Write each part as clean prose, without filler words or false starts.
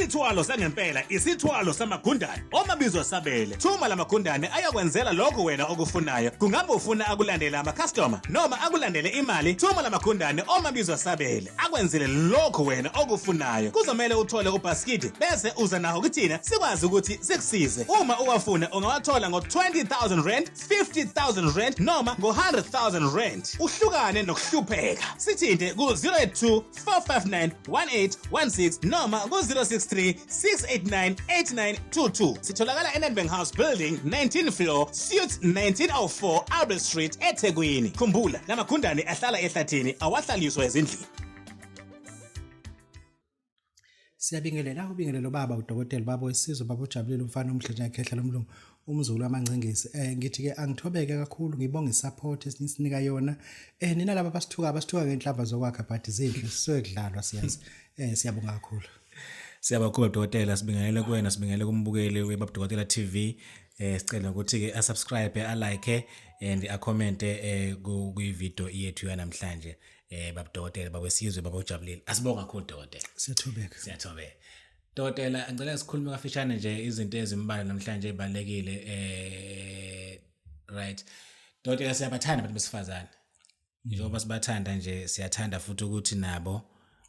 Isithwalo sangempela isithwalo samagundane omabizwa sabele. Thuma lamagundane ayakwenzela lokho wena okufunayo. Kungabe ufuna akulandela ama-customer noma akulandele imali, thuma lamagundane omabizwa sabele akwenzele lokho wena okufunayo. Kuzomela uthole ubhaskidi bese uza naho kuthina sikwazi ukuthi sikusize. Uma uwafuna ungawathola ngo-20,000 rand, 50,000 rand noma ngo-100,000 rand. Uhlukane nokuhlupheka. Sithinte ku-082 459 1816 noma ku-063 689 8922. Sitholakala eNedbank House Building, 19th floor, suite 1904 Albert Street, eThekwini. Khumbula, lamagundane ahlala ehlathini awahlaliswa ezindlini. Siyabingelela ubingelelo baba udokotela baba wesizwe baba ujabulile umfana omhlanje ekhehla lomlungu umzulu wamangcengezi. Ngithi ke angithobeke kakhulu ngibonga isupport esininika yona. Nina laba basithuka ngenhlamba zokwakha but zinhle sisokudlalwa siyazi. Siyabonga kakhulu. Siyabonga udokotela, sibingelele kuwena, sibingelele kumbukeli weBabu Dokotela TV. Sicela ukuthi ke subscribe, like and comment ku-video yethu yanamhlanje. Babu Dokotela baba wesizwe baba ujabulile. Asibonga kakhulu dokotela. Siyathobe. Dokotela, ngicela sikhulume kafishane nje izinto ezimbalwa namhlanje ezibalekile. Right. Dokotela, siyabathanda abantu besifazane. Njengoba sibathanda nje siyathanda futhi ukuthi nabo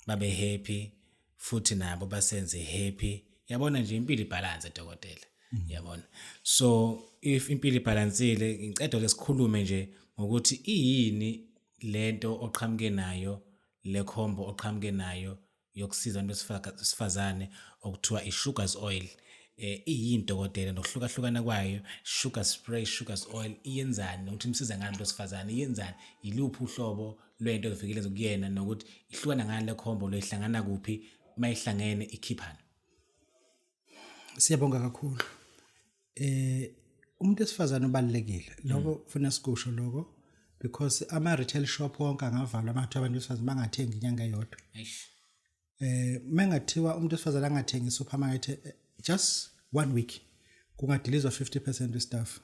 babe happy futhi nabo basenze happy. Yabona nje impilo ibalance dokotela. Yabona. So if impilo ibalansile ngicela lesikhulume nje ngokuthi iyini lento oqhamuke nayo, le khombo oqhamuke nayo yokusiza abantu besifazane okuthiwa i-sugars oil. Iyini dokotela nokuhlukahlukana kwayo, sugar spray, sugars oil iyenzani nokuthi imsiza ngani abantu besifazane iyenzani, yiluphi uhlobo lwento ezifikele kuyena nokuthi ihlukana ngani le khombo loyihlangana kuphi mayihlangene ikhiphana. Siyabonga kakhulu. Umuntu esifazane ubalekile lokho kufuna sikusho lokho because ama-retail shop wonke angavalwa amathu abantu besifazane bangathengi inyanga eyodwa. Mengathiwa umuntu esifazane angathengi i-supermarket just 1 week kungadilizwa 50% westaff.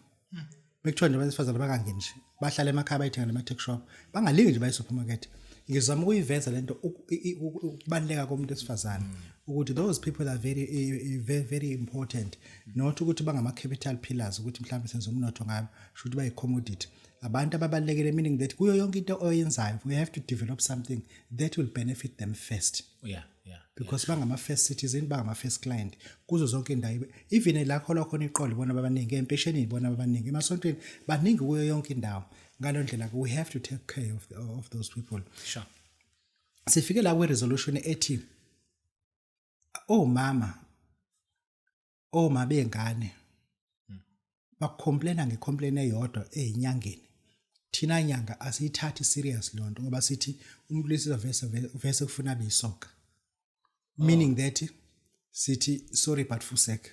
Bekuthiwa nje abantu besifazane bangangeni nje bahlala emakhaya bayithenga nama-tech shop bangalingi nje baye supermarket. Ngizama ukuyiveza lento ukubaleka komuntu esifazane ukuthi those people are very important, not ukuthi bangama capital pillars ukuthi mhlawumbe senze umnotho ngabo, should bayi commodity. Abantu ababalekile, meaning that kuyo yonke into oyenzayo we have to develop something that will benefit them first. Because bangama first citizen, bangama first client kuzo zonke indawo, even la khona iqolo bona babaningi, empesheni bona babaningi, emasontweni baningi kuyo yonke indawo. Ngalo ndlela we have to take care of those people. Sure. Sifike la kwe resolution ethi mama bengane bakomplaina ngecomplain eyodwa eyinyangeni. Thina inyanga asiyithathi serious lonto ngoba sithi umuntu lesiza vese kufuna abisoka. Meaning that sithi sorry but fusek.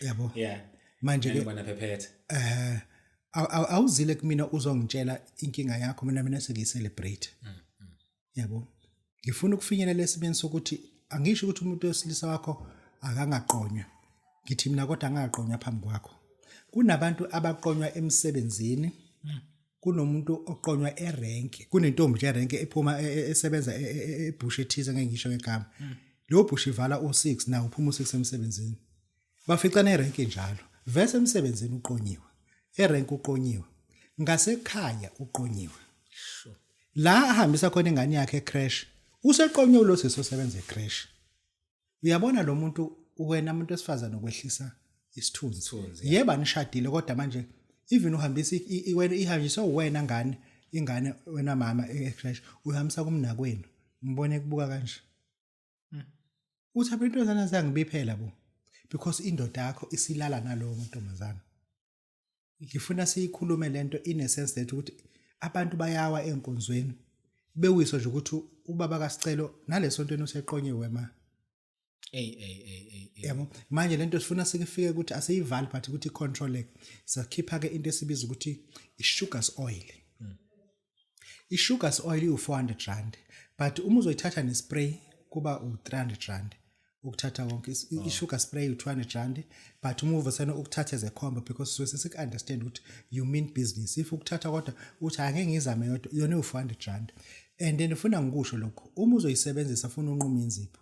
Yabo. Yeah. Manje ke bana phephethe. Awuzile kumina uzongitshela inkinga yakho mina sengiyicelebrate. Yabo. Ngifuna ukufinyelela esimeni sokuthi angisho ukuthi umuntu wesilisa wakho akangaqonywa. Ngithi mina kodwa angaqonywa phambi kwakho. Kunabantu abaqonywa emsebenzini. Kunomuntu oqonywa erank. Kunentombi nje erank ephuma esebenza ebush ethize ngeke ngisho ngegama. Lo bush ivala o6 na uphuma u6 emsebenzini. Baficana erank njalo. Vese emsebenzini uqonyiwe. Erank uqonyiwe. Ngasekhaya uqonyiwe. Sure. La ahambisa khona ingane yakhe ecrash. Useqonywe lo sisosebenza ecrash. Uyabona lo muntu wena umuntu esifazana ukwehlisa isithunzi. Yebo anishadile kodwa manje even uhambisa wena ihanjiswa wena ingane wena mama ecrash uhambisa kumnakwenu. Ngibone kubuka kanje. Uthi abantu zana zangibiphela bo. Because indoda yakho isilala nalowo ntomazana. Ngifuna siyikhulume lento in a sense that ukuthi abantu bayawa enkonzweni bewisho nje ukuthi ubaba kaSicelo nalesontweni useqonyiwe ma. Yabo manje lento sifuna sikufike ukuthi aseyivali but ukuthi control sakhipha ke into esibiza ukuthi i-sugars oil. I-sugars oil u400 rand but uma uzoyithatha nespray kuba u300 rand. Ukuthatha konke i-sugar spray u200 rand but uma uvesena ukuthatha as a combo because so sisik understand ukuthi you mean business. If ukuthatha kodwa uthi angeke ngizame yona u400 rand and then ufuna ngikusho lokho uma uzoyisebenzisa ufuna unquma inzipho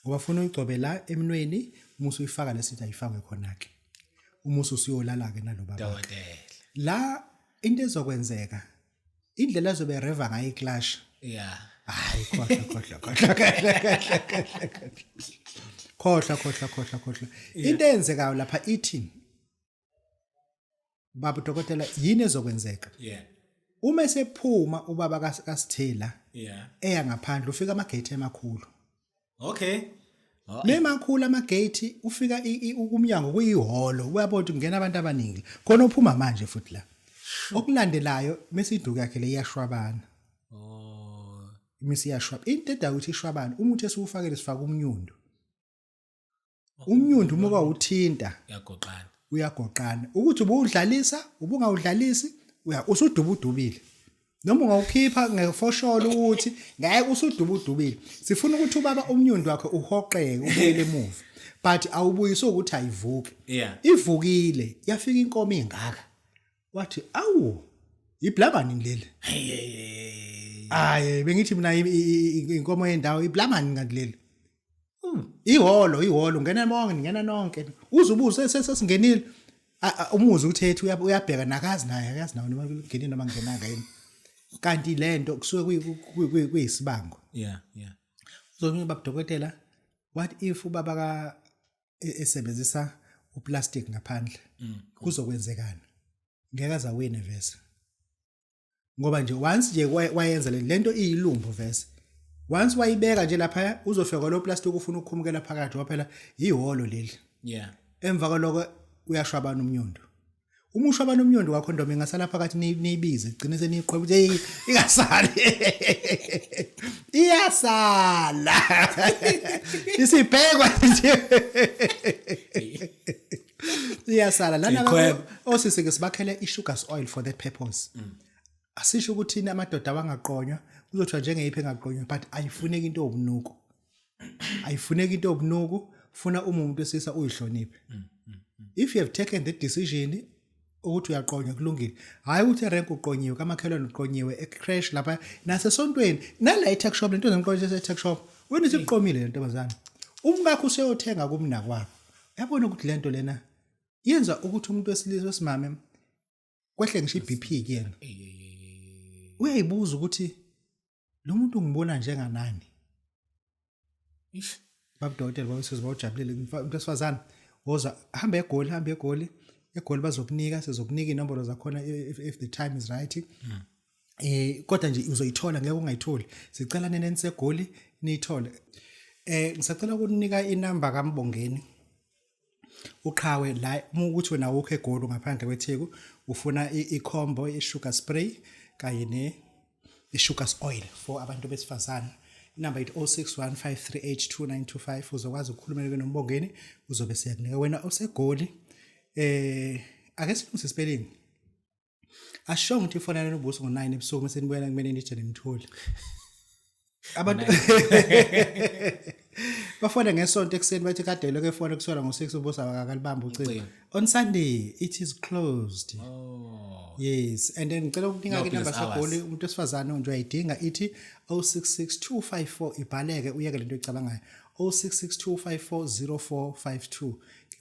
Ubafuna uyigcobe la eminweni umusu uyifaka lesithi ayifakwe khona ke. Umusu usiyolala ke nalo baba. Dokotela. La into ezokwenzeka indlela ezobe reva ngayo iclash. Yeah. Hayi khohla. Into eyenzekayo lapha ithi Babu Dokotela yini ezokwenzeka? Yeah. Uma esephuma ubaba kaSithela Yeah. eya ngaphandle ufika amagate emakhulu. Okay. Oh, Memakhulu amagate ufika umnyango kuyihholo uyabona ukuthi kungena abantu abaningi. Khona uphuma manje futhi la. Okulandelayo mesiduka yakhe le iyashwabana. oh. Imisi iyashwaba. Into edala ukuthi ishwabana umuthi esiwufakele sifaka umnyundo. Umnyundo uma uthinta Yagoqana. uyagoqana. Ukuthi ubudlalisa, ubungawudlalisi, usudubudubile. Noma ungawukhipha ngefosholo ukuthi ngeke usudubudubile. Sifuna ukuthi ubaba umnyundo wakhe uhoqeke ubuyele emuva. But awubuyisi ukuthi ayivuke. Yeah. Ivukile, yafika inkomo engaka. Wathi, "Awu, iblamani leli." Hayi, bengithi mina inkomo yendawo iblamani ngaleli. Ihholo ngena nonke. Uzubuze sesingenile. Umuzi uthethe uyabheka nakazi naye noma ngenini noma ngenanga yini. Kanti lento kusuke kuyisibango. Yeah. Uzomnye Babu Dokotela, what if ubaba ka esebenzisa uplastic ngaphandle? Kuzokwenzekana. Ngeke azawine vese. Ngoba nje once nje wayenza lento iyilumbu vese. Once wayibeka nje lapha uzofika lo plastic ufuna ukukhumukela phakathi waphela ihholo leli. Yeah. Emva kwaloko uyashwabana umnyondo. Uma ushwabana umnyondo wakho ndombi ngasala phakathi niyibize igcine seniqhweba ukuthi ingasali. Iyasala. Isibhekwa nje. Iyasala lana osisi ke sibakhele i-sugar oil for that purpose. Asisho ukuthi amadoda awangaqonywa uzothiwa njengeyiphi engaqonywa but ayifuneki into obunuku. Ayifuneki into obunuku funa umuntu esisa uyihloniphe. If you have taken the decision ukuthi uyaqonywa kulungile hayi ukuthi rank uqonyiwe kamakhelwane uqonyiwe ecrash lapha nasesontweni nala e-tech shop lento ngiqonje e-tech shop wena isiqomile lento bazana umkakho useyothenga kumna kwakho uyabona ukuthi lento lena yenza ukuthi umuntu wesilisa wesimame kwehle ngisho iBP kuyena uyayibuza ukuthi lo muntu ngibona njenganani Babu Dokotela bawusizwa bawujabulile umuntu wesifazana woza hamba egoli egoli bazokunika sizokunika inombolo zakhona if the time is right kodwa nje uzoyithola ngeke ungayitholi sicela nene nisegoli niyithole ngisacela ukunika inamba kaMbongeni uqhawe la ukuthi wena ukho egoli ngaphandle kwetheku ufuna icombo i-sugar spray kanye ne-sugar oil for abantu besifazana inamba ithi 0615382925 uzokwazi ukukhulumela noMbongeni uzobe siyakunika wena osegoli ake silungise spelling ashonga ukuthi ifonana nobuso ngo9 ebusuku mase nibuyela kumele nijele nithole abantu bafona ngesonto ekseni bathi kade lokho efona kusona ngo6 ubuso akalibamba ucingo on Sunday it is closed yes and then ngicela ukunika ke number segoli umuntu wesifazane nje uyayidinga ithi 066254 ibhaleke uyeke lento ecabangayo 0662540452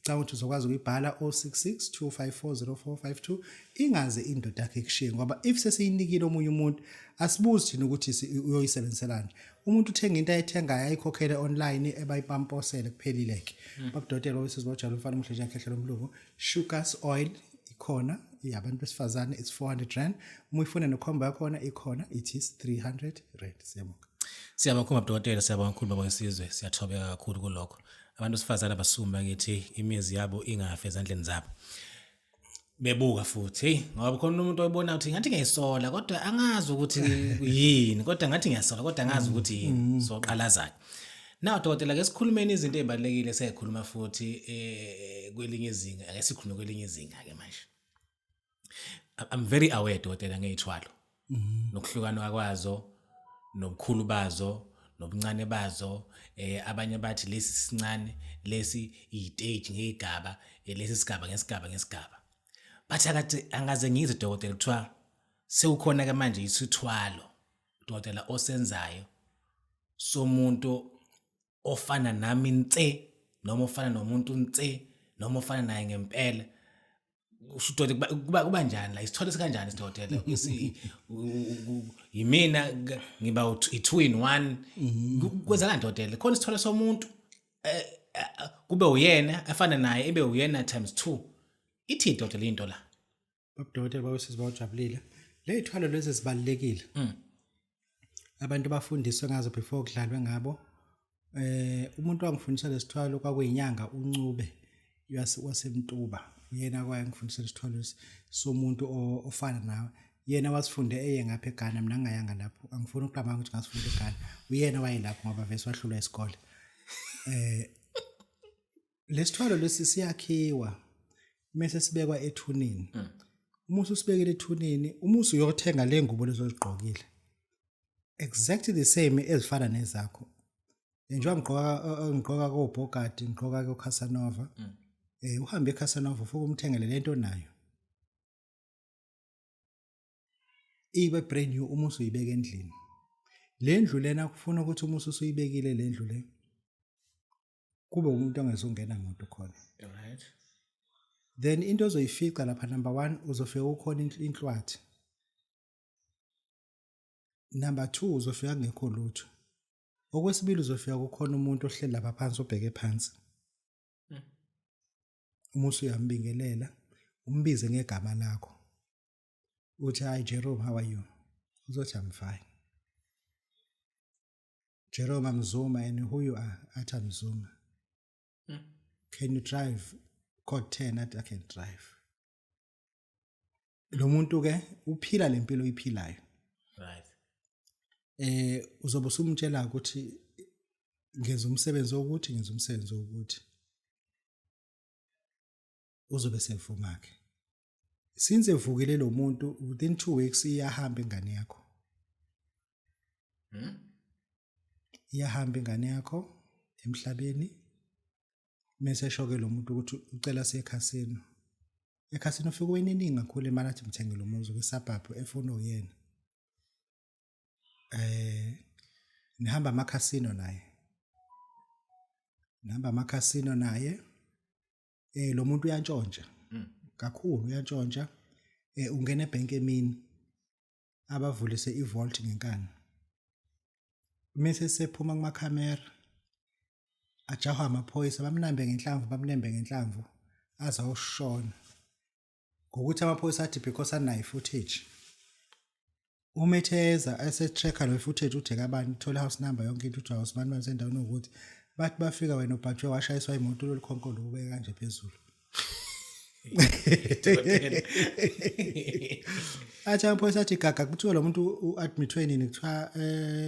ngicabanga ukuthi uzokwazi ukuyibhala 0662540452 ingaze indoda yakhe kushiye ngoba if sesiyinikile omunye umuntu asibuzi thina ukuthi uyoyisebenziselana umuntu uthenga into ayithengayo ayikhokhele online ebayipamposele kuphelileke Babu Dokotela wesizibojalo ufana umhleje yakhe lomlungu sugar oil ikhona yabantu besifazane it's 400 rand uma uyifuna nokhomba yakhona ikhona it is 300 rand Siyabonga Babu Dokotela siyabonga kakhulu baba wesizwe siyathobeka kakhulu kulokho abantu besifazane abasuma ngithi imizi yabo ingafe ezandleni zabo bebuka futhi ngoba khona umuntu oyibona ukuthi ngathi ngiyayisola kodwa angazi ukuthi yini kodwa ngathi ngiyasola kodwa angazi ukuthi yini so qalazayo now Dokotela ke sikhulumeni izinto ezibalekile seyikhuluma futhi kwelinye izinga ake sikhulume kwelinye izinga ke manje I'm very aware Dokotela ngeyithwalo nokuhlukana kwazo nobukhulu bazo nobuncane bazo abanye bathi lesi sincane lesi i-stage ngegaba lesi sigaba ngesigaba bathi akathi angaze ngize Dokotela kuthiwa sewukhona ke manje isithwalo Dokotela osenzayo somuntu ofana nami nse noma ofana nomuntu nse noma ofana naye ngempela usho kuba njani la isithole sikanjani sidokotela yimina ngiba i2 in 1 kwenzeka ndodela khona isithole somuntu kube uyena afana naye ebe uyena times 2 ithi idodela into la Babu Dokotela bawusizwe bawujabulile le ithwalo lezi zibalekile abantu bafundiswe ngazo before kudlalwe ngabo umuntu wangifundisa lesithwalo kwakuyinyanga uncube wasemtuba yena kwangifundisa lesithwalo somuntu ofana nawe yena wasifunde eye ngapha eGhana mina ngayanga lapho angifuni ukuqamba ukuthi ngasifunda eGhana uyena wayelapho ngoba vese wahlula isikole lesithwalo lesi siyakhiwa mase sibekwa ethunini umusu sibekele ethunini umusu uyothenga lengubo lezozigqokile exactly the same ezifana nezakho njengoba ngigqoka koBogadi ngigqoka koCasanova uhambe eCasanova ufike umthengele lento nayo ibe brand new umusu uyibeka endlini lendlu lena kufuna ukuthi umusu usuyibekile lendlu le kube umuntu ongezongena muntu khona right then into ozoyifica lapha number 1 uzofika ukhona inhlwathi number 2 uzofika ngekho lutho okwesibili uzofika kukhona umuntu ohleli lapha phansi obheke phansi umusu uyambingelela umbize ngegama lakho uthi hi Jerome how are you uzothi I'm fine Jerome I'm Zuma and who you are athi I'm Zuma can you drive code 10 athi I can drive lo muntu ke uphila lempilo oyiphilayo right uzobe usumtshela ukuthi ngenza umsebenzi wokuthi uzobe sevumakhe since evukile lo muntu within 2 weeks iyahamba ingane yakho iyahamba ingane yakho emhlabeni mase shoke lo muntu ukuthi ucela sekhasino ekhasino ufike weningi kakhulu imali athi mthengele umuzi kwisabhabhu efuna uyena nihamba amakhasino naye lo muntu uyantshontsha kakhulu uyantshontsha ungena ebank emini abavulise ivault ngenkani mase sephuma kuma camera ajaha amaphoyisa bamnambe ngenhlamvu azawushona ngokuthi amaphoyisa athi because anayi footage umetheza ase-tracker lo footage udeka abantu uthola house number yonke into uthi awusibani basendaweni ukuthi bathi bafika wena ubhajwe washayiswa imoto lolikhonko lokubeka kanje phezulu athi amaphoyisa athi gaga kuthiwa lo muntu u-admitwe nini kuthiwa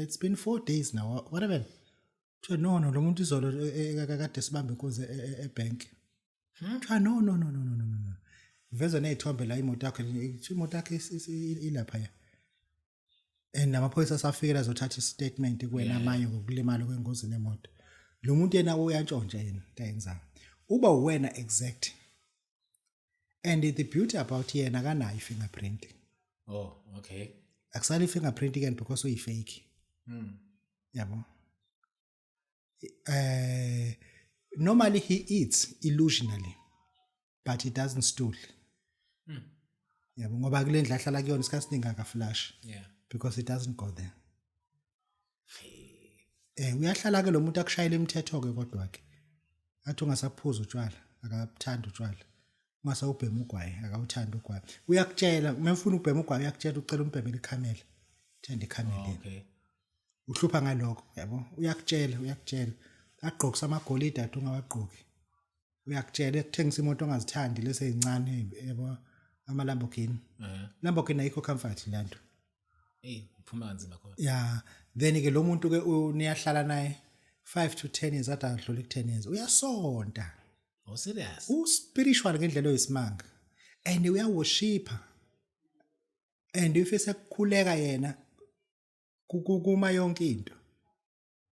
it's been 4 days now what happened kuthiwa no lo muntu izolo kade sibambe inkunzi ebank kuthiwa no veza ney'thombe la imoto yakho ilapha ya and amaphoyisa asafikela azothatha istatement kuwena amanye ngokulimala kwengozi nemoto lo muntu yena uyantshontsha yena tayenza uba uwena exact and the beauty about yena akanayo ifingerprint oh okay akusali fingerprint again because uyifake yabo normally he eats illusionally but he doesn't stool yabo ngoba kule ndla ahlala kuyona isikhathi siningi akaflash because it doesn't go there uyahlala ke lo muntu akushayela imithetho ke kodwa ke athi ungasaphuza utshwala akabuthanda utshwala ungasawubhema ugwayi akawuthanda ugwayi uyakutshela mefuna ubhema ugwayi uyakutshela ucela umbhemele ikhamela thanda ikhamela okay uhlupha ngalokho yabo uyakutshela agqokisa amagolide athi ungawagqoki uyakutshela ekuthengisa imoto ongazithandi lese yincane yabo ama Lamborghini Lamborghini ayikho comfort lanto uphuma kanzima khona yeah then ke lo muntu ke niyahlala naye 5 to 10 years adadlula ku10 years uyasonta oh serious spiritual ngendlela oyisimanga and uyaworshipa and if esekukhuleka yena kuma yonke into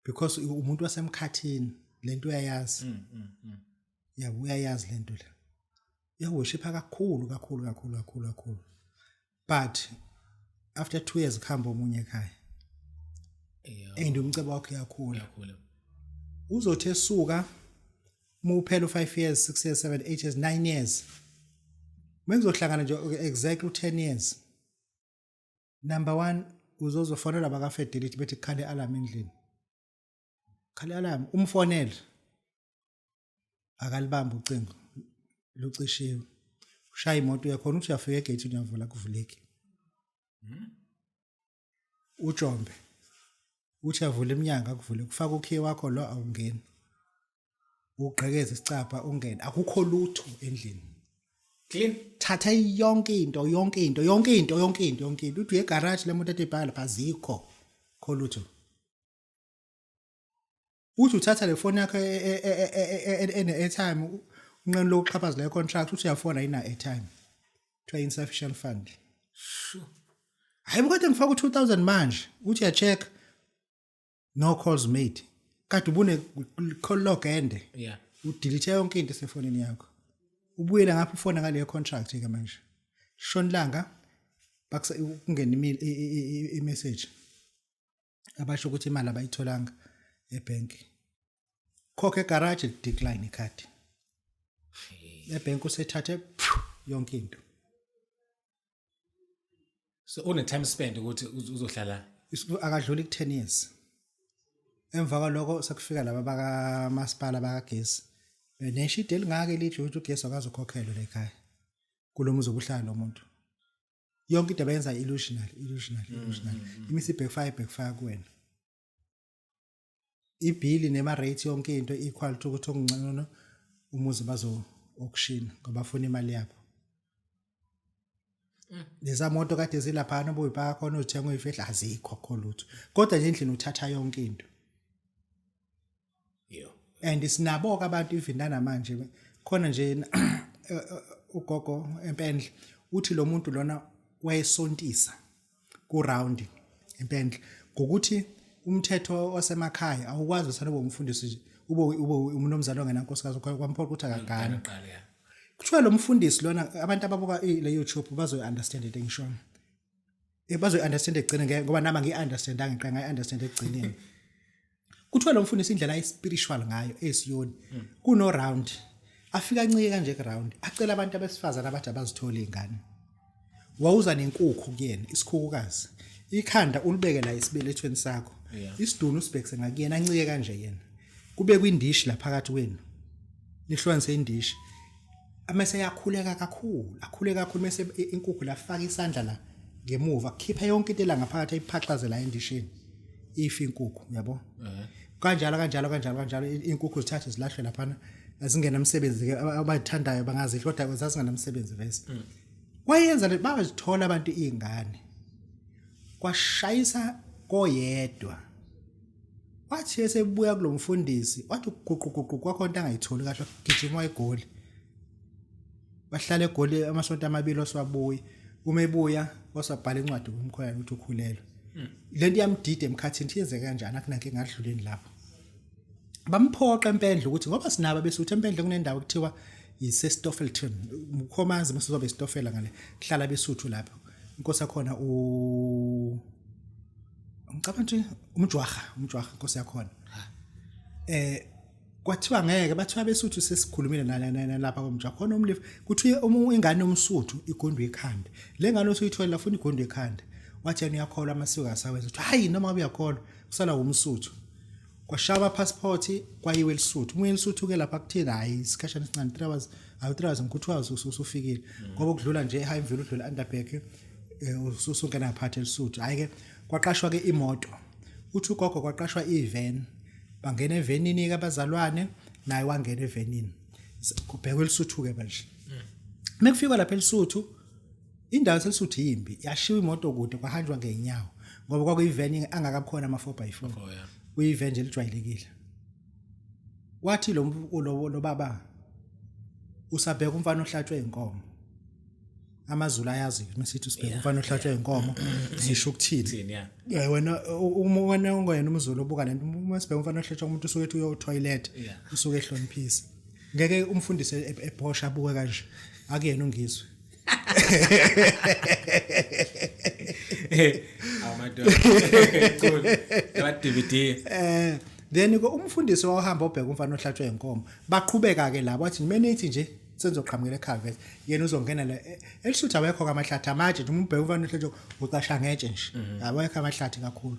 because umuntu wasemkhathini lento uyayazi yabo uyayazi lento la uyaworshipa kakhulu but after 2 years khamba omunye ekhaya and umcebo wakhe yakhula uzothi esuka muphela u5 years 6 years 7 8 years 9 years mengizohlangana nje exactly u10 years number 1 uzofonela bakaFedelity bethi khale alarm endlini khale alarm umfonele akalibamba ucingo lucishiwe ushaya imoto yakho uthi uyafika egate uyavula kuvuleki uJombe uthi avule iminyango akuvule kufaka ukhiye wakho lo awungeni ugqekeze isicapha ungene akukho lutho endlini clean thatha yonke into uthi egarage lemoto etebhala phazikho kholutho uthi uthatha le phone yakho ene airtime unqeni lokuxhaphaza le contract uthi uyafona ina airtime to insufficient fund hayi kodwa ngifaka u2000 manje uthi ya check no calls made kade ubune call log ende yeah udelete yonke into esefonini yakho ubuyela ngapha ufona ngale contract ke manje shonilanga kungena i-message abasho ukuthi imali abayitholanga ebank khokhe garage decline ikhadi ebank usethathe yonke into so une time spent ukuthi uzohlala akadluli ku10 years emva kwaloko sekufika laba baka masipala bakagesi neshide elingake lithi ukuthi ugesi akazokhokhelwa la ekhaya kulomuzi obuhlala lomuntu yonke into abayenza illusionary imisi back 5 kuwena ibhili nema rate yonke into equal to ukuthi okungcono umuzi bazo auction ngoba bafuna imali yabo leza moto kade zilapha nobuyipa khona uthenga uyifehla azikho kholutho kodwa nje endlini uthatha yonke into yo and sinabo abantu even namanje khona nje ugogo empendle uthi lo muntu lona wayesontisa ku round empendle ngokuthi umthetho osemakhaya awukwazi usana bomfundisi ube umnomzalo ongenankosikazi kwamphoqa ukuthi akagana kuthiwa lo mfundisi lona abantu ababuka le YouTube bazo understand into engisho bazo understand egcine ngoba nami ngi-understand angiqanga ngi-understand egcineni kuthiwa lo mfundisi indlela ayi-spiritual ngayo esiyoni kuno round afika ncike kanje ku-round acela abantu abesifazana abathi abazithola iy'ngane wawuza nenkukhu kuyena isikhukukazi ikhanda ulibeke la isibelethweni sakho isidunu usibhekise ngakuyena ancike kanje yena kube kwindishi la phakathi kwenu nihlukanise indishi amase yakhuleka kakhulu mase inkukhu la faka isandla la ngemuva khipha yonke into la ngaphakathi ayiphaxaze la endishini ifi inkukhu yabo kanjalo inkukhu zithathe zilahlwe laphana azingena umsebenzi ke abayithandayo bangazidla kodwa zazingena umsebenzi vese wayenza le bazithola abantu izingane kwashayisa koyedwa wathi esebuya kulo mfundisi wathi guquguqu kwakho into angayitholi kahle gijima egoli bahlala egoli amasonto amabili oswabuya uma ebuya wasabhala incwadi kumkhoya ukuthi ukhulelwe lento yamdide emkhathini yenze kanjani akunake ngadluleni lapho bamphoqa empendle ukuthi ngoba sinaba besuthi empendle kunendawo kuthiwa yiStoffelton ukhomanzi msezobe istofela ngale kuhlala besuthu lapho inkosi yakhona ngicabanga nje umjwaha inkosi yakhona kwathiwa ngeke bathiwa besuthu sesikhulumile lapha komjwaha khona umlifu kuthi ingane yomsuthu igondwe ekhanda le ngane osuyithola lafuna igondwe ekhanda wathi yena uyakholwa amasiko asawenza ukuthi hayi noma uyakholwa kusala umsuthu kwashaba passport kwayiwe elisuthu umuye elisuthu ke lapha kuthina hayi isikhashana esincane 3 hours awu 3 hours ngikuthiwa usufikile ngoba ukudlula nje eHigh View udlula Underback ususungena ngaphathe elisuthu hayi ke kwaqashwa ke imoto uthi ugogo kwaqashwa ivan bangena evenini ke abazalwane naye wangena evenini kubhekwe elisuthu ke manje mekufika lapha elisuthu indawo selisuthu yimbi yashiwa imoto kude kwahanjwa ngeenyawo ngoba kwakuyiveni angakabukhona ama 4x4 uyiven nje lijwayelekile wathi lo baba usabheka umfana ohlatshwe inkomo amazulu ayazi mesithi usibheka umfana ohlatshwe inkomo zisho ukuthini wena ungena umzulu obuka lento uma sibheka umfana ohlatshwe umuntu usuke ethi uyo toilet usuke ehloniphisa ngeke umfundisi eBosha abuke kanje akuyena ungizwe amadoda cool la DVD then umfundisi wahamba obheka umfana ohlatshwe inkomo baqhubeka ke labo wathi nithi nje senzoqhamukela ekhaya vese yena uzongena la elishuthi awekho kamahlathi amatshe nje umbheka umfana ohlatshwe uqasha ngetshe nje awekho amahlathi kakhulu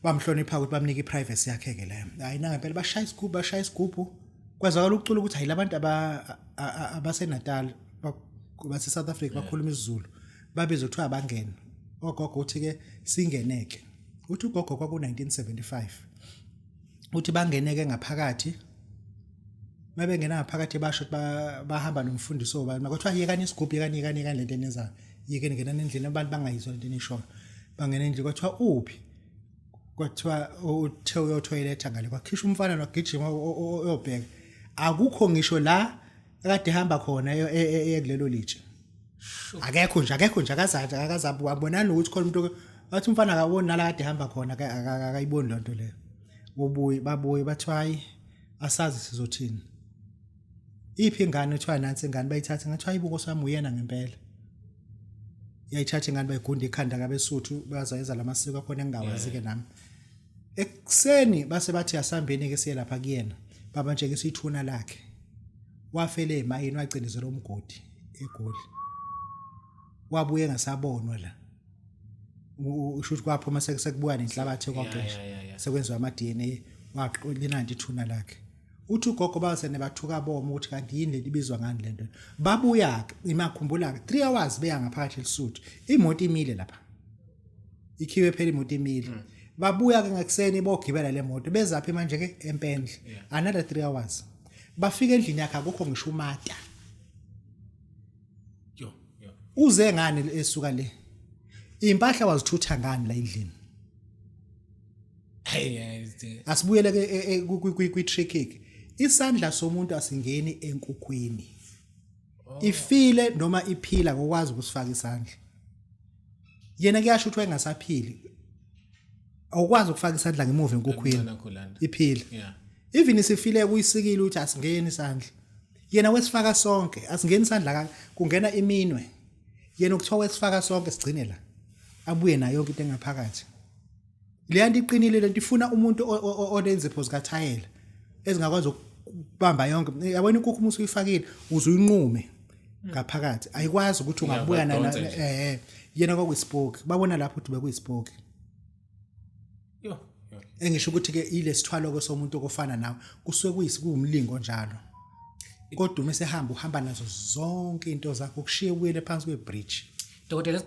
bamhlonipha ukuthi bamnika iprivacy yakhe ke la hayi nangempela bashaya isigubhu kwazakala ukucula ukuthi hayi labantu abaseNatal base South Africa bakhuluma isiZulu babizwe kuthiwa abangena ogogo uthi ke singeneke uthi ugogo kwaku 1975 uthi bangeneke ngaphakathi mabengena ngaphakathi basho bahamba nomfundiso obani makuthiwa yekani isigubhu yekani lento enezayo yekeni ngena endlini abantu bangayizwa lento enishoyo bangena endlini kwathiwa uphi kwathiwa uthe uyotoilet ngale kwakhishwa umfana nogijima oyobheka akukho ngisho la kade hamba khona ekulelo litshe akekho nje akazabu wabonana ukuthi khona umuntu wathi umfana akaboni nala kade hamba khona akayiboni lonto leyo babuye bathi hayi asazi sizothini iphi ingane ethiwa nansi ingane bayithatha ngathi hayibuko sami uyena ngempela yayithatha ingane bayigunda ikhanda kabesuthu bazayeza lamasiko khona engawazi ke nami ekseni base bathi asambeni ke siye lapha kuyena baba nje ke sithuna lakhe wafele emayini wagcinizela umgodi egoli wabuye ngasabonwa la ushuthi kwaphuma sekubuya nenhlabathi kwaxesha sekwenziwa ama DNA waqolina nje ithuna lakhe uthi ugogo basene bathuka bomo ukuthi kanti yini lebizwa ngani lento babuya imakhumbula 3 hours beya ngaphakathi elisuthu imoto imile lapha ikhiwe phela imoto imile babuya ke ngakuseni bogibela le moto bezaphi manje ke empendle another 3 hours bafika endlini yakhe akukho ngisho umata uze ngani esuka le impahla wazithutha ngani la endlini asibuyele ke kwi-trick isandla somuntu asingeni enkukhwini ifile noma iphila ngokwazi ukusifaka isandla yena kuyasho ukuthi engasaphili awukwazi ukufaka isandla ngemuva enkukhwini iphila even isifile kuyisikile ukuthi asingeni isandla yena wesifaka sonke asingeni isandla kungena iminwe yena ukuthiwa wesifaka sonke sigcine la abuye nayo yonke into engaphakathi leyanto iqinile lento ifuna umuntu olenze phoze kathayela ezingakwazi ukubamba yonke yabona inkukhu umusu uyifakile uzuyinqume ngaphakathi ayikwazi ukuthi ungabuya yena kwakuyispoke babona lapho ukuthi bekuyispoke engisho ukuthi ke ile sithwalo kosomuntu okufana nawe kusuke kuumlingo njalo kodwa uma sehamba uhamba nazo zonke into zakho kushiye ubuyele phansi kwebridge Dokotela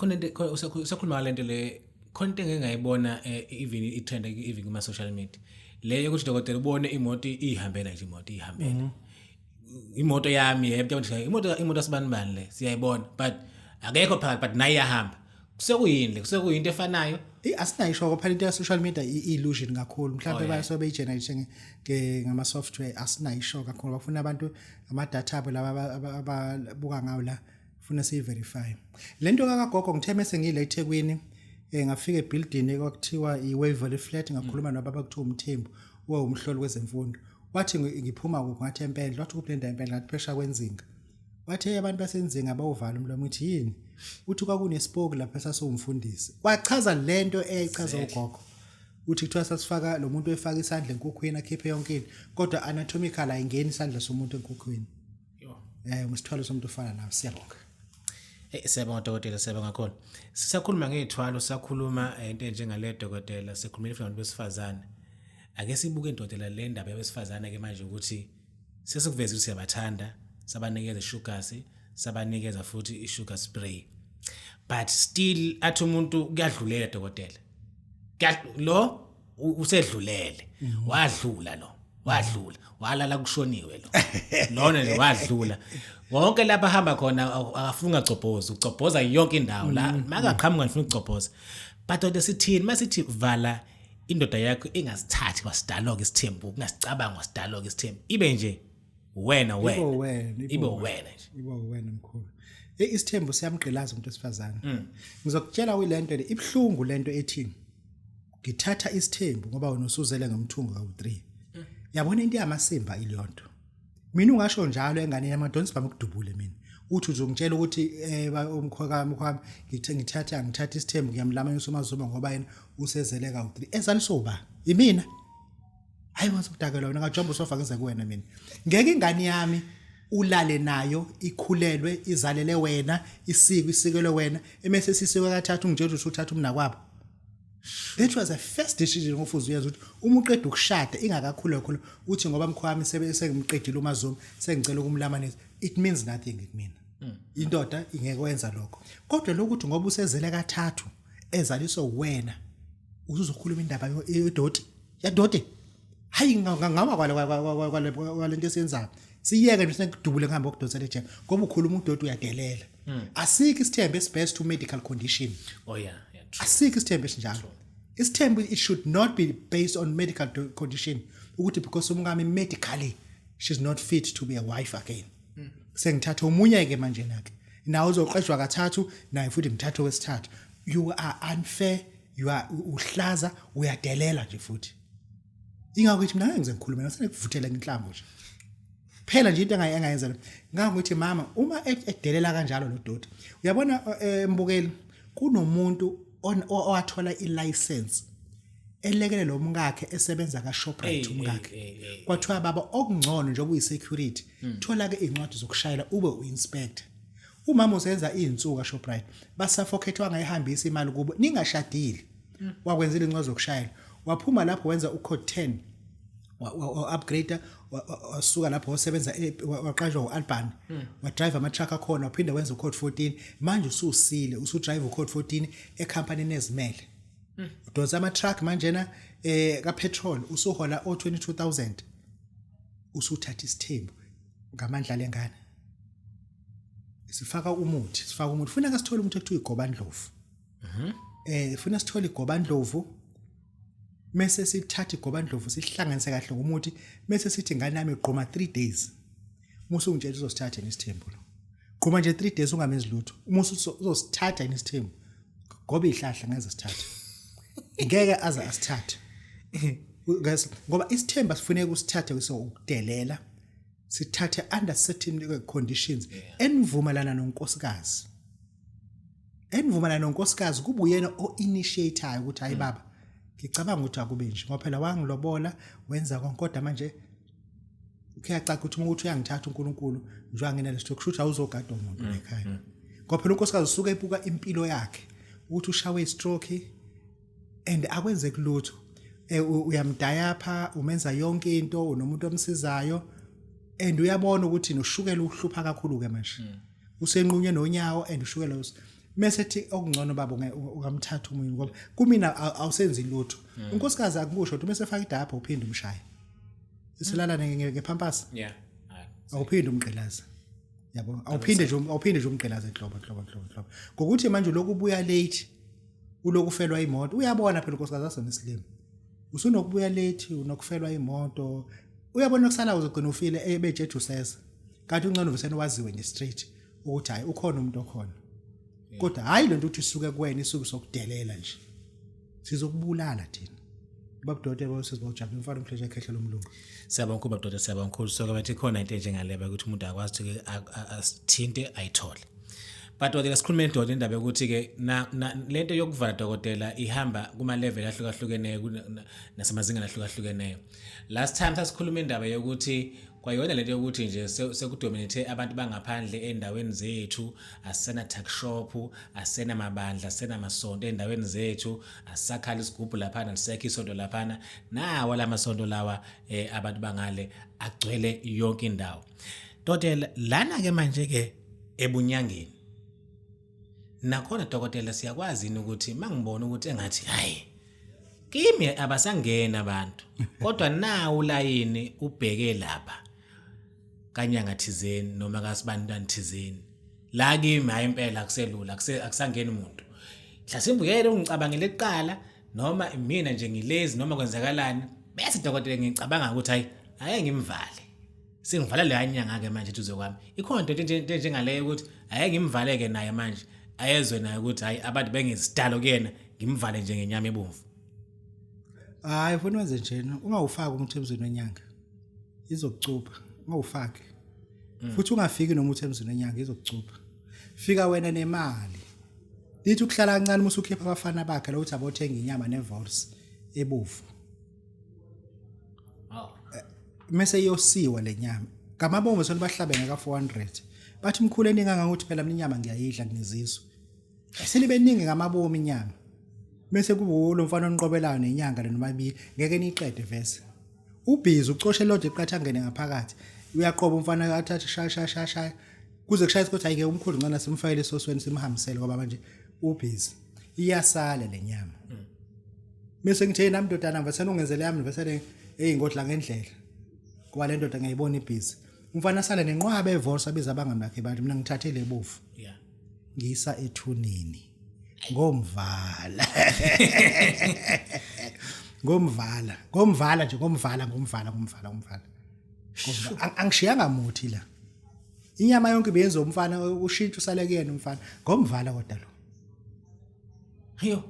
usakhuluma lento le khonto engingayibona even itrend even kuma social media le ukuthi dokotela ubone imoto ihambela nje imoto ihambela imoto yami yebo imoto asibanibani le siyayibona but akekho phakathi but naye iyahamba kusekuyinto efanayo asinayisho phela into ya social media illusion kakhulu mhlawumbe bayasobe beyigenerate ngama software asinayisho kakhulu bafuna abantu ama data abo laba ababuka ngawo la funa siverify lento kagogo ngitheme sengile eThekwini ngafika ebuilding ekuthiwa iWaverly Flat ngakhuluma nababa kuthiwa umthembu umhloli wezemfundo wathi ngiphuma ngathi empela wathi kuplenda empela ngathi pressure kwenzinga wathi abantu basenzinga bawuvala umlomo uthi yini uthi kwakunespoke lapha sasomfundisi wachaza lento eyichaza ugogo uthi kuthiwa sasifaka lo muntu efaka isandla enkukhwini akhiphe yonke into kodwa anatomical ayingeni isandla somuntu enkukhwini ngisithwalo somuntu ofana nawe siyabonga siyabonga dokotela siyabonga kakhulu sisakhuluma ngezithwalo sakhuluma into njengale dokotela sikhulumile futhi abantu besifazane ake sibuke indodela le ndaba yabesifazane ke manje ukuthi sesikuveza ukuthi siyabathanda sabanikeza sugars sabanikeza futhi i-sugar spray but still athi umuntu kuyadlulela dokotela lo usedlulele wadlula walala kushoniwe lona nje wadlula wonke lapha hamba khona akafunga ucobhoza yonke indawo la makaqhamuka ngifuna ucobhoza but kodwa sithini masithi vala indoda yakho engasithathi kwasidaloga isithembu kungasicabanga kwasidaloga isithembu ibe nje wena ibe wena mkhulu isithembu siyamgqilaza umuntu esifazane ngizokutshela uyilento le ibhlungu lento ethi ngithatha isithembu ngoba wena usuzele ngomthungo ka3 yabona into yamasimba iliyonto mina ungasho njalo engane yamadonsi bamukudubule mina uthi uzongitshela ukuthi umkhwami ngithatha isithembu ngiyamlama usomazuma ngoba yena usezele ka3 ezalisoba imina hayi mase ukudakela wena ngajomba sofa ngize kuwena mina ngeke ingane yami ulale nayo ikhulelwe izalele wena isikelo wena emese sisike kathathu ngitshela ukuthi uthatha umna kwabo. That was a first decision ngofuza uyazi ukuthi uma uqeda ukushada ingakakhulu uthi ngoba mkhwami sengimqedile uMazuma sengicela ukumlamanisa it means nothing kumina. Indoda ingekwenza lokho. Kodwa lokuthi ngoba usezele kathathu ezaliso wena uzuzokhuluma indaba yodoti yadoti hayi ngama kwalento esiyenzayo siyeke nje sekudubule ngihamba ukudonsela eje ngoba ukhuluma udoti uyadelela. Asikho isithembe esibest to medical condition. Oh yeah. Asikho isithembe esinjalo. Isithembe it should not be based on medical condition ukuthi because umngami medically she's not fit to be a wife again. Sengithatha omunye ke manje nake nawo uzoqeshwa kathathu naye futhi ngithatha wesithathu. You are unfair, you are uhlaza uyadelela nje futhi. Ingakuthi mina ngize ngikhuluma ngisane kuvuthela ngenhlamvu nje. Phela nje into engayenza ngakuthi mama uma edelela kanjalo lo doti uyabona mbukeli kunomuntu owathola ilicense elekele lo mngakhe esebenza ka Shoprite umngakhe kwathiwa baba okungcono nje okuyi security thola ke incwadi zokushayela ube uinspector. Umama usenza izinsuku Shoprite basafokhethe wangayihambisa imali kubo ningashadile wakwenzile incwadi zokushayela waphuma lapho wenza ucode 10 wa upgrader wasuka lapho wasebenza waqashwa uAlban wa drive ama truck akhona waphinde wenza ucode 14 manje ususile usudrive ucode 14 ecompany nezimele udonsa ama truck manje na ka petrol usuhola o22000 usuthatha isithembu ngamandla lengane sifaka umuthi funa kasithole umuthi ekuthiwa igobandlovu funa sithole igobandlovu mase sithatha igobandlovu sihlanganise kahle ngomuthi mase sithi ngane nami igqoma 3 days musu ngitshela uzosithatha nesithembu lo gqoma nje 3 days ungamenzi lutho musu uzosithatha nesithembu ngoba ihlahla ngeze sithatha ngeke aza asithathe ngoba isithembu sifuneka usithathe ukudelela sithathe under certain conditions envumelana nonkosikazi kuba uyena o-initiator ukuthi hayi baba ngicabanga ukuthi akube nje ngoba phela wangilobola wenza konke kodwa manje uyacaca ukuthi ukuthi uyangithatha uNkulunkulu nje wangena lesitho kushuthi awuzogada umuntu ekhaya ngoba phela unkosikazi usuke ebuka impilo yakhe ukuthi ushawe istroke and akwenze kulutho uyamdayapha umenza yonke into unomuntu omsizayo and uyabona ukuthi noshukela uhlupha kakhulu ke manje usenqunye nonyawo and ushukela mesethi okungcono baba ungamthatha umuntu ngoba kumina awusenzi lutho unkosikazi akukusho ukuthi bese faka idapha uphinde umshaye isilala ngepampasi awuphinde umqhelaza yabo awuphinde nje umqhelaza enhlobo ngokuthi manje lokubuya late ulokufelwa imoto uyabona phela unkosikazi asenesilimo usunokubuya late unokufelwa imoto uyabona kusala uzogcina ufile ebejethu usesa kanti ungcono vese waziwe nge street ukuthi hayi ukhona umuntu okhona kodwa hayi lento uthi isuke kuwena isuku sokudelela nje sizokubulala thina Babu Dokotela bosizibawujabula umfana umhleje ekhehla lomlungu. Siyabonga kuba Dokotela siyabonga kakhulu so bathi khona into enjengaleba ukuthi umuntu akwazi ukuthi asithinte ayithole. But Dokotela sikhuluma indaba indaba yokuthi ke lento yokuvala Dokotela ihamba kuma level ahlukahlukeneyo nasemazinga ahlukahlukeneyo. Last time sasikhuluma indaba yokuthi kwayona lento yokuthi nje sekudominate abantu bangaphandle endaweni zethu asena tuck shop asena mabandla asena masonto endaweni zethu asakhala isigubhu lapha nasekho isonto lapha nawo lamasonto lawa abantu bangale agcwele yonke indawo. Dokotela lana ke manje ke ebunyangeni nakhona Dokotela siyakwazi ukuthi mangibona ukuthi engathi hayi kimi abasangena abantu kodwa nawo layini ubheke lapha kanyanga thizeni noma kasibandani thizeni la kimi hayi impela akuselula akusangena umuntu mhlasimbuyele ungicabangele eqala noma mina nje ngilezi noma kwenzakalani bese Dokotela ngicabanga ukuthi hayi ngimvale sengivala le anyanga ke manje tuzo kwami ikhona into njengaleyo ukuthi hayi ngimvaleke naye manje ayezwe naye ukuthi hayi abantu bengisidalo kuyena ngimvale nje ngenyama ebomvu. Hayi funa wenze njena ungawufaki umuthi emzweni wenyanga izokucupha ungawufaki futhi ungafiki nomuthi emzweni wenyanga izokucupha fika wena nemali lithi ukuhlala kancane musu ukhipha abafana bakhe lo uthi abothenga inyama nevolse ebovu mase iyosiwa lenyama ngamabomu sona bahlabe ngaka 400 bathi mkhulu eninga ukuthi phela mina inyama ngiyayidla nginezizo selibe ningi ngamabomu inyama mase kubulo mfana onqobelayo nenyanga le nomabili ngeke niqede vese ubhizi ucoshe lodge eqathangene ngaphakathi uyaqoba umfana athatha shaya kuze kushaya ukuthi ayike umkhulu ngana simfayile esosweni simhambisele ngoba manje ubhizi iyasala lenyama bese ngithe nami ndodana mfana ungenzele yami mfana eyingodla ngendlela kuba le ndoda ngiyibona ibhizi umfana sala nenqwabe evorsa biza abangani bakhe bathi mina ngithathele ebofu ngiyisa ethunini ngomvala ngomvala nje ngomvala angishiyanga muthi la inyama yonke beyenza umfana ushintsha usale kuyena umfana ngomvala kodwa lo yo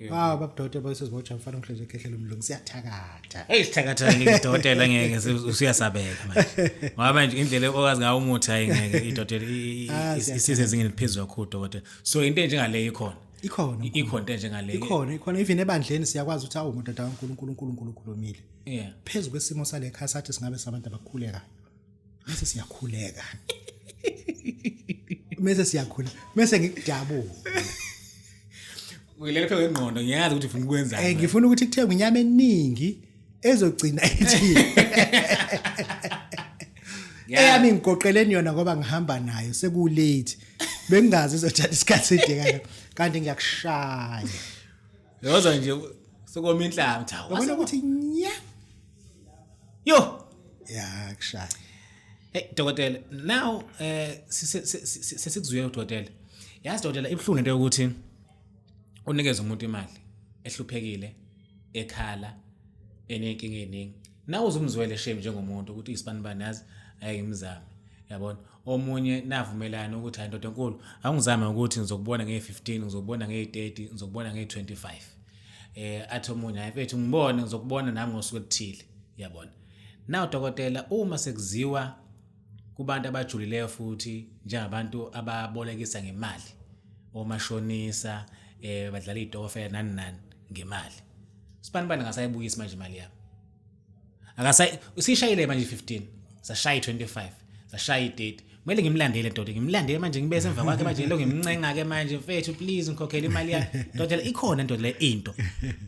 Babu Dokotela basizibotsha mfana ngihleje ekhehlelo umlungu siyathakatha sithakatha ngidokotela ngeke usiyasabeka manje ngoba manje indlela okwazi ngawo umuthi hayi ngeke idokotela isizezingeni liphezulu kakhulu dokotela so into enjengale ikhona into enjengale ikhona even ebandleni siyakwazi ukuthi umuntu dada kaNkulunkulu ukhulumile phezulu kwesimo sale ekhaya sathi singabe sabantu abakhulekayo bese siyakhuleka mase ngikudabu Uyilele phela ngqondo ngiyazi ukuthi ufuna ukwenza ngifuna ukuthi kuthengwe inyama eningi ezogcina ithini eyami ngigoqeleni yona ngoba ngihamba nayo seku late bengingazi izothatha isikhathi eside kanti ngiyakushaya yoza nje sekoma inhlamba cha ubona ukuthi nya yo kushaya hey dokotela now sesikuzuye udokotela yazi dokotela ibhlungu into yokuthi unikeza umuntu imali ehluphekile ekhala enenkinga eningi nawe uzumzwele shame njengomuntu ukuthi isibanibani yazi ayimzame yabona omunye navumelana ukuthi hayi ndoda enkulu angizame ukuthi ngizokubona nge15 ngizokubona nge30 ngizokubona nge25 athi omunye hayi mfethu ngibone ngizokubona nami ngosuku oluthile yabona naw dokotela uma sekuziwa kubantu abajulileyo futhi njengabantu ababolekisa ngemali omashonisa badlala idofela nani ngemali sibanibani ngasayibuyisa manje imali yami usishayile manje 15 sashaya 25 sashaya 30 kumele ngimlandele ndoda ngimlandele manje ngibese emva kwakhe manje lo ngimncenga ke manje mfethu please ngikhokhele imali yami ndoda ikhona ndoda le into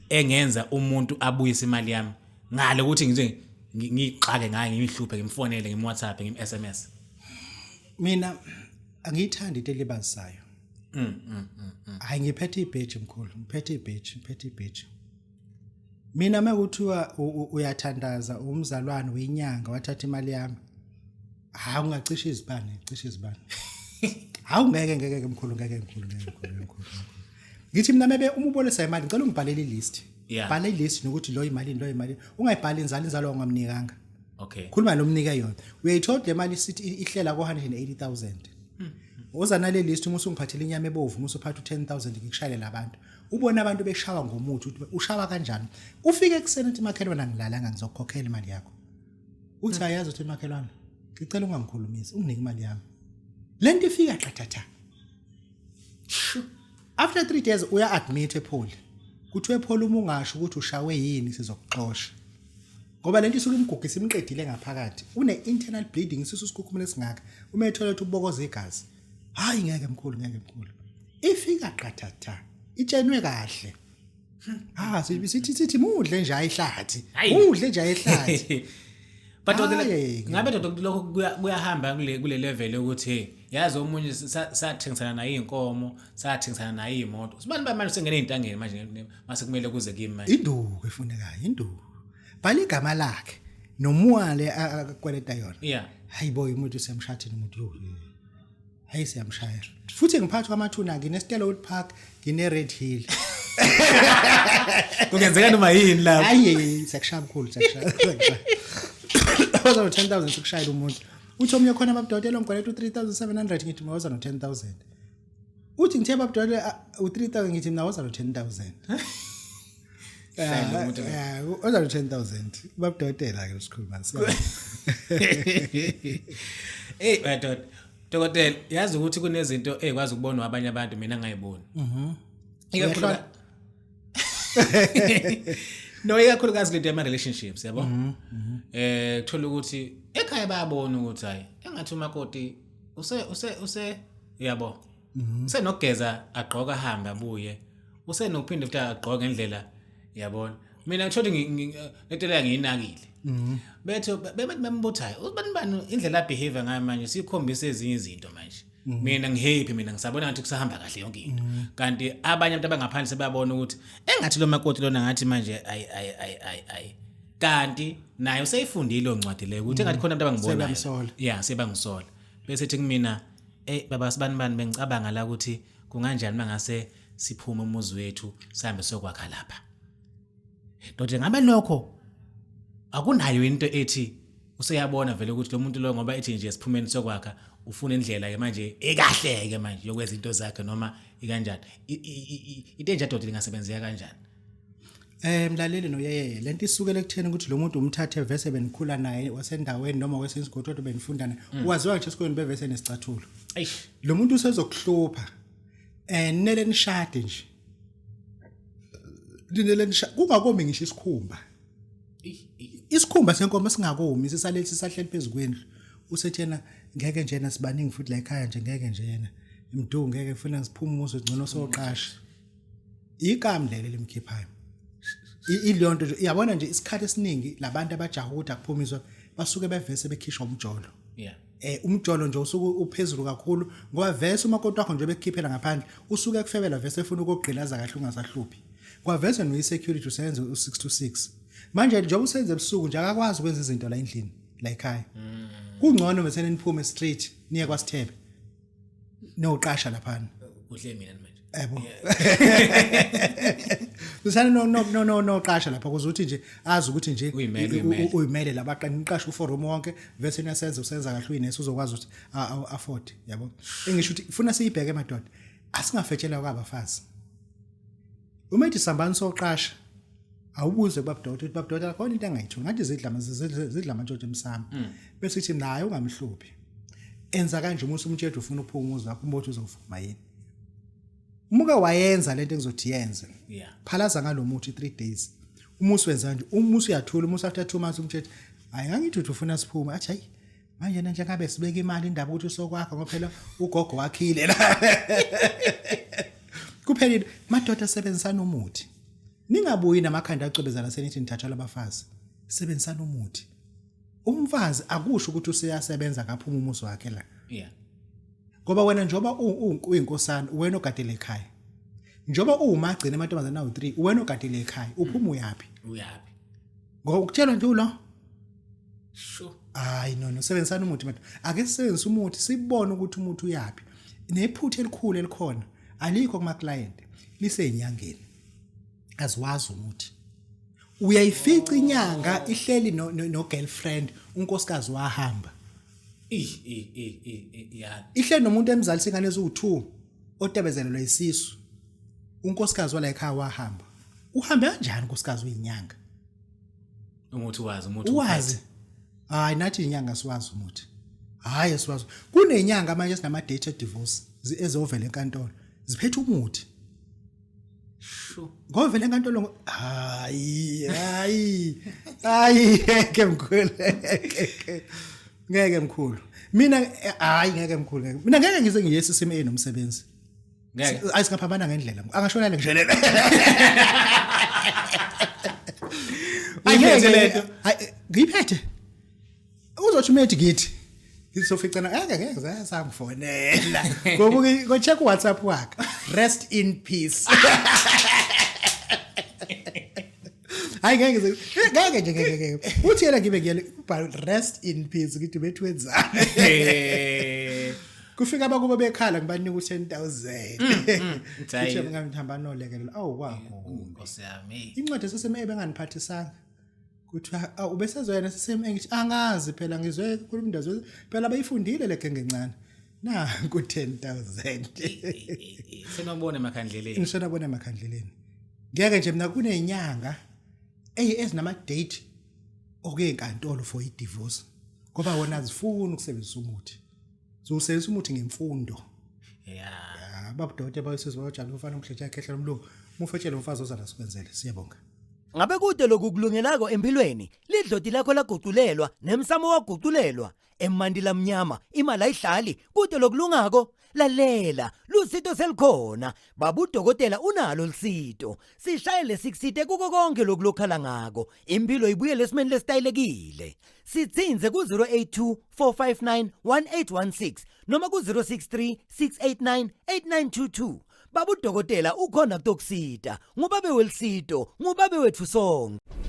engenza umuntu abuyise imali yami ngale ukuthi ngize ngixake ngaye ngimhluphe ngimfonele ngimWhatsApp ngimSMS mina angiyithandi into elibazisayo hayi ngiphethe ibheji mkhulu ngiphethe ibheji mina makuthiwa uyathandaza umzalwane wenyanga wathatha imali yami hayi ungacisha izibane hawu ngeke mkhulu ngithi mina mebe umubolesa imali ngicela ungibhalele ilist bhala ilist nokuthi lo imali ungayibhali inzalo ongamnikanga okay khuluma nomnika yona uyayithola le mali sithi ihlela ko 180,000 oza nale list uma usungiphathele inyama ebovu uma usuphatha 10,000 ngikushayele labantu ubona abantu beshawa ngomuthi ukuthi ushawa kanjani ufike ekseni ethi makhelwana ngilalanga ngizokukhokhela imali yakho uthi ayazi ukuthi makhelwana ngicela ungangikhulumisi unginike imali yami lento ifika qathatha after 3 days uya admit epholi kuthi epholi uma ungasho ukuthi ushawe yini sizokuxosha ngoba lento isuke imgugisa imqedile ngaphakathi une internal bleeding isisu sikhukhumule singaka uma ethola ukuthi ubokoza igazi hayi ngeke mkhulu ifika qathatha itshenwe kahle sithi mudle nje ayihlathi but ngabe lokho kuyahamba kule level ukuthi yazi omunye sathengisana naye inkomo sathengisana naye imoto sibani manje sengene intangeni manje mase kumele kuze kimi manje induku efunekayo bhala igama lakhe nomwale akweleta yona hayi boy umuntu siyamshathini umuntu hayi siyamshaya futhi ngiphathi kwamathuna nginesitelo Wood Park ngine Red Hill kungenzeka noma yini lapho hayi sekushaya mkhulu waza no 10,000 sokushayela umuntu uthi omnye khona Babu Dokotela ngikholeta u3700 ngithi mina waza no 10,000 uthi ngithe Babu Dokotela u3000 ngithi mina waza no 10,000 waza no 10,000 Babu Dokotela ke lesikhuluma hey Dokotela yazi ukuthi kunezinto ezikwazi ukubonwa abanye abantu mina ngayiboni No ikakhulukazi le dema relationships yabo. Kuthola ukuthi ekhaya bayabona ukuthi hayi engathi umakoti use yabo. Usenokugeza agqoka ahamba abuye. Usenokuphinda futhi agqoka ngendlela yabona. Mina ngithola letela ngiyinakile. Bethu bembuthayo ubani indlela behavior ngayo manje sikhombisa ezinye izinto manje. Mina ngihappy mina ngisabona ngathi kusahamba kahle yonke into. Kanti abanye abantu abangaphandle sebabona ukuthi engathi lo makoti lona ngathi manje ay. Kanti naye useyifundile oncwadi le ukuthi engathi khona abantu abangibonayo. Yeah, sebangisola. Bese ethi kumina baba sibani bengicabanga la ukuthi kunganjani mangase siphuma umuzi wethu sihambe sokwakha lapha. Ndothi ngabe lokho akunayo into ethi useyabona vele ukuthi lo muntu lo ngoba ethi nje siphumeni sokwakha ufuna indlela ke manje ekahleke manje yokwenza into zakhe noma ikanjani into enje dodile lingasebenzeka kanjani. Mlaleli noyeye lento isukele ekutheni ukuthi lo muntu umthathe vese benikhula naye wasendaweni noma kwesinsigodo benifunda naye waziwa nje esikoleni bevese nesicathulo. Eish Lo muntu usezokuhlupha nele nishade nje linele nishade kungakomi ngisho isikhumba. Isikhumba senkomo singakomi sisalethi sisahleli phezukwendlu usethena ngeke njena sibaningi futhi la ekhaya nje ngeke njena imdungu ngeke ufuna ngisiphuma umuzi ngcono soqasha igama leli limkhiphayo ilonto nje yabona nje isikhathi esiningi labantu abajaha ukuthi akuphumiswa basuke bevese bekhishwa umjolo. Yeah. Umjolo nje usuke uphezulu kakhulu ngoba vese umakoti wakho nje bekukhiphela ngaphandle usuke kufebela vese efuna ukugqilaza kahle ungasahluphi kwa vese no security usenze u6 to 6 manje njengoba usenze ebusuku nje akakwazi ukwenza izinto la endlini la ekhaya kungcono bese niphume street niye kwaSithebe noqasha lapha kuhle mina manje yebo usana no qasha lapha kuzothi nje azi ukuthi nje uyimele labaqaniqasha uforum wonke vese nasenza usenza kahle uyinesi uzokwazi ukuthi afford yabo engisho ukuthi ufuna siyibheke emadoda asingafetshela kwabafazi uma ithi sambani soqasha awubuze Babu Dokotela ukuthi Babu Dokotela khona into engayitho ngathi zidla amantshontsho emsamo bese sithi naye ungamhluphi enza kanje umusi umtshela ufuna ukuphuma umuzi wakho umbothi uzovuma yini umuke wayenza lento engizothi yenze phalaza ngalomuthi 3 days umusi wenza nje umusi uyathula umusi after 2 months umtshela hayi ngangithi ufuna siphume athi hayi manje nje ngabe sibeke imali indaba ukuthi usokwakha ngoba phela ugogo wakhile la kuphela madoda sebenzisana umuthi ningabuyi namakhanda acwebezana senithi nithatha labafazi sebenzisana umuthi umfazi akusho ukuthi useyasebenza kaphuma umuzi wakhe la ngoba wena njoba uyinkosana wena ogadele ekhaya njoba uwumagcina amantombazana awu3 wena ogadele ekhaya uphuma uyapi ngoba ukutshelwa nje ulo sure hayi no sebenzisana umuthi manje ake sisebenzise umuthi sibone ukuthi umuthi uyapi nephuthe elikhulu elikhona alikho kuma client lisenyangeni aziwazi umuthi uyayifica inyanga ihleli no girlfriend unkosikazi wahamba yeah ihleli nomuntu emzalisa ingane ezu2 otebezelelwe isisu unkosikazi wala ekhaya wahamba uhambe kanjani unkosikazi uyinyanga umuthi wazi hayi nathi inyanga siwazi umuthi hayi siwazi kunenyanga manje sinama date divorce ezovela enkantolo ziphethe umuthi ngovela enkantolo hayi ngeke mkhulu ngeke mkhulu mina hayi ngeke mkhulu mina ngeke ngize ngiyese sime nomsebenzi ngeke ayisingaphambana ngendlela angashonana ngishelela ayiphethe lento ngiyiphethe uzothi umethi githi ngizoficana ngeke sangifonela ngoba ngo check WhatsApp wakhe rest in peace hayi ngeke uthi yena ngibe ngiyele rest in peace ngithi bethwenzana kufika abakubo bekhala ngibanika u10,000 ngithi ngihamba nolekelela awu kwakho Nkosi yami incwadi seseme benganiphathisanga kuthiwa ubesezoyena seseme ngithi angazi phela ngizwe khuluma indazwe phela bayifundile leke ngencane na ku10,000 senobona emakhandleleni ngisonabona emakhandleleni ngeke nje mina kunenyanga ezinama date okuyinkantolo for I divorce ngoba wona azifuni ukusebenzisa umuthi usebenzisa umuthi ngemfundo yeah Babu Dokotela bayisizwa bajalo ufana umhlethi yakhe ehlela umlungu mufetshele umfazi ozala sikwenzele siyabonga Ngabe kude lokukulungelako empilweni, lidloti lakho laguqulelwa, nemsamo waguqulelwa. Emandila mnyama, imali ayihlali, kude lokulungako. Lalela, lusito selikhona. Babu Dokotela unalo lusito. Sishayele 6 kuko konke lokulokhala ngako. Impilo ibuyele esimeni lesitayilekile. Sitsinze ku 082 459 1816 noma ku 063 689 8922. Babu Dokotela ukhona kutokusita. Ngubabe welisito, ngubabe wethu sonke.